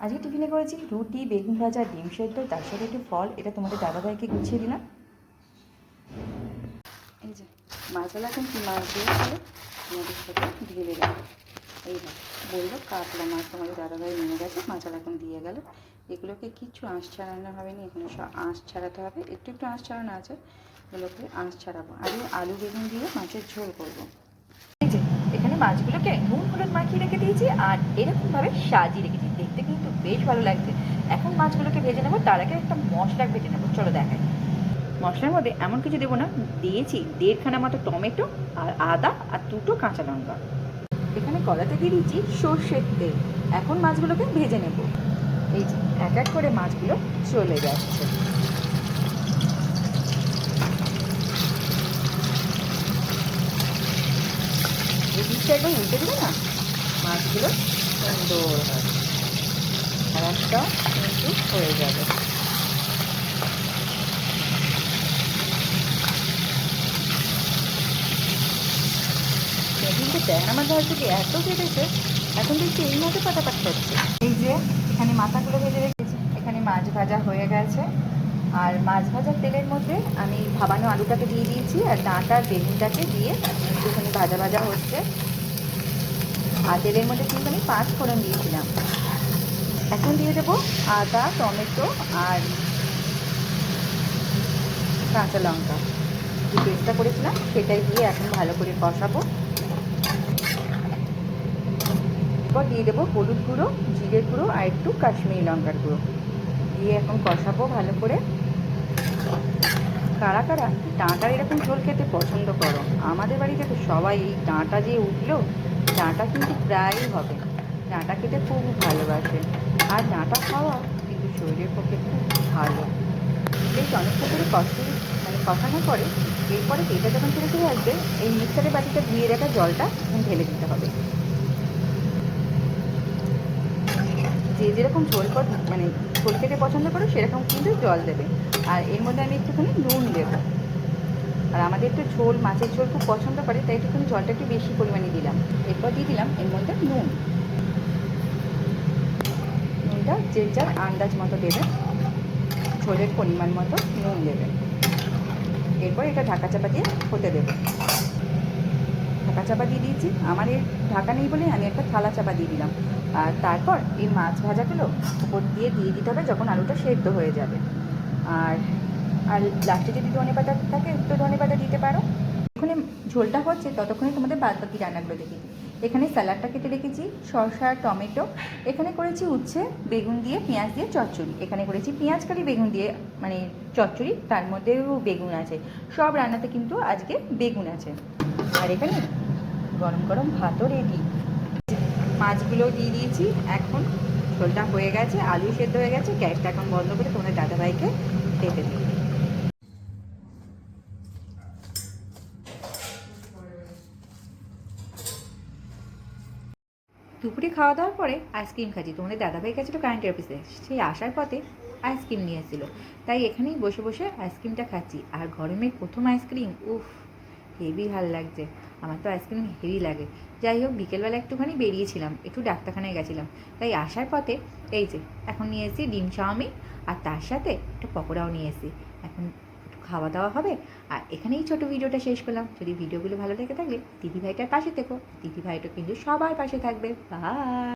আজকে টিফিনে করেছি রুটি, বেগুন ভাজা, ডিম সেদ্ধ, তার সাথে একটু ফল। এটা তোমাদের দাদাভাইকে গুছিয়ে দিলাম। এই যে মাছালা এখন কী মাছ দিয়েছিল তোমাদের সাথে ঢেলে গেল। এই বললো কাতলা মাছ তোমাদের দাদাভাই নিয়ে গেছে, মাছালা এখন দিয়ে গেল। এগুলোকে কিচ্ছু আঁশ ছাড়ানো হবে না, এখানে সব আঁশ ছাড়াতে হবে। একটু একটু আঁশ ছাড়ানো আছে, এগুলোকে আঁশ ছাড়াবো। আর আলু বেগুন দিয়ে মাছের ঝোল করবো। এই যে এখানে মাছগুলোকে নুন হলুদ মাখিয়ে রেখে দিয়েছি আর এরকমভাবে সাজিয়ে রেখেছি, দেখতে কিন্তু বেশ ভালো লাগছে। এখন মাছগুলোকে ভেজে নেবো, তার আগে একটা মশলা ভেজে নেবো, চলো দেখাই। মশলার মধ্যে এমন কিছু দেবো না, দিয়েছি 1.5খানা মতো টমেটো আর আদা আর 2টো কাঁচা লঙ্কা। এখানে কড়াতে দিয়ে দিচ্ছি সর্ষের তেল। এখন মাছগুলোকে ভেজে নেব। এই যে এক এক করে মাছগুলো চলে যাচ্ছে। এই দিকটা একদম উল্টে দেবে না, মাছগুলো সুন্দর হয় আর একটা কিন্তু হয়ে যাবে। কিন্তু ট্যাংরা মাছ ভাজ থেকে এত কেটেছে, এখন দেখছি এই মাঝে পাটাপাট করছে। এই যে এখানে মাথাগুলো ভেজে রেখেছি, এখানে মাছ ভাজা হয়ে গেছে। আর মাছ ভাজার তেলের মধ্যে আমি ভাবানো আলুটাকে দিয়ে দিয়েছি আর ডাঁটার বেগুনটাকে দিয়ে একটুখানি ভাজা ভাজা হচ্ছে। আর তেলের মধ্যে কিন্তু আমি 5 ফোড়ন দিয়েছিলাম। এখন দিয়ে দেবো আদা, টমেটো আর কাঁচা লঙ্কা, যে পেস্টটা করেছিলাম সেটাই দিয়ে এখন ভালো করে কষাবো। এরপর দিয়ে দেবো হলুদ গুঁড়ো, জিরের গুঁড়ো আর একটু কাশ্মীরি লঙ্কার গুঁড়ো দিয়ে এখন কষাবো ভালো করে। কারা কারা ডাঁটার এরকম ঝোল খেতে পছন্দ করো? আমাদের বাড়িতে তো সবাই এই ডাঁটা যে উঠলো, ডাঁটা কিন্তু প্রায়ই হবে, ডাঁটা খেতে খুব ভালোবাসে। আর ডাঁটা খাওয়া কিন্তু শরীরের পক্ষে খুব ভালো। বেশ অনেকটা করে কষানোর পরে এরপরে এটা যখন ছেড়ে চলে আসবে, এই মিক্সারের বাটিটা ধুয়ে রাখা জলটা ঢেলে দিতে হবে। যে যেরকম ঝোল ঝোল খেতে পছন্দ করো সেরকম কিন্তু জল দেবে। আর এর মধ্যে আমি একটুখানি নুন দেবো। আর আমাদের একটু ঝোল, মাছের ঝোল খুব পছন্দ করে, তাই একটুখানি জলটা একটু বেশি পরিমাণে দিলাম। এরপর দিয়ে দিলাম এর মধ্যে নুনটা যে যার আন্দাজ মতো দেবে, ঝোলের পরিমাণ মতো নুন দেবে। এরপর এটা ঢাকা চাপা দিয়ে হতে দেবে। ঢাকা চাপা দিয়ে দিয়েছি, আমার এর ঢাকা নেই বলে আমি একটা থালা চাপা দিয়ে দিলাম। আর তারপর এই মাছ ভাজাগুলো উপর দিয়ে দিতে হবে যখন আলুটা সেদ্ধ হয়ে যাবে। আর আর লাস্টে যদি ধনেপাতা থাকে তো ধনেপাতা দিতে পারো। এখানে ঝোলটা হচ্ছে ততক্ষণে তোমাদের বাদবাকি রান্নাগুলো দেখে দিই। এখানে স্যালাডটা কেটে রেখেছি, শসা, টমেটো। এখানে করেছি উচ্ছে বেগুন দিয়ে পেঁয়াজ দিয়ে চচ্চড়ি। এখানে করেছি পেঁয়াজ কারি বেগুন দিয়ে চচ্চড়ি, তার মধ্যেও বেগুন আছে। সব রান্নাতে কিন্তু আজকে বেগুন আছে। আর এখানে গরম গরম ভাতও রেডি। মাছগুলো দিয়ে দিয়েছি, এখন ঝোলটা হয়ে গেছে, আলু সেদ্ধ হয়ে গেছে। গ্যাসটা এখন বন্ধ করে তোমাদের দাদাভাইকে খেতে দিই। দুপুরে খাওয়া দাওয়ার পরে আইসক্রিম খাচ্ছি, তোমাদের দাদাভাই কাছে তো কারেন্টের অফিসে, সেই আসার পথে আইসক্রিম নিয়ে এসেছিলো, তাই এখানেই বসে বসে আইসক্রিমটা খাচ্ছি। আর গরমের প্রথম আইসক্রিম, উফ হেভি ভাল লাগছে। আমার তো আইসক্রিম হেভি লাগে। যাই হোক, বিকেলবেলা একটুখানি বেরিয়েছিলাম, একটু ডাক্তারখানায় গেছিলাম, তাই আসার পথে এই যে এখন নিয়ে এসেছি ডিম চাউমিন আর তার সাথে একটা পকোড়াও নিয়ে এসেছি। এখন একটু খাওয়া দাওয়া হবে। আর এখানেই ছোটো ভিডিওটা শেষ করলাম। যদি ভিডিওগুলো ভালো লেগে থাকলে দিদিভাইটার পাশে থেকো, দিদিভাইটা কিন্তু সবার পাশে থাকবে। বাই।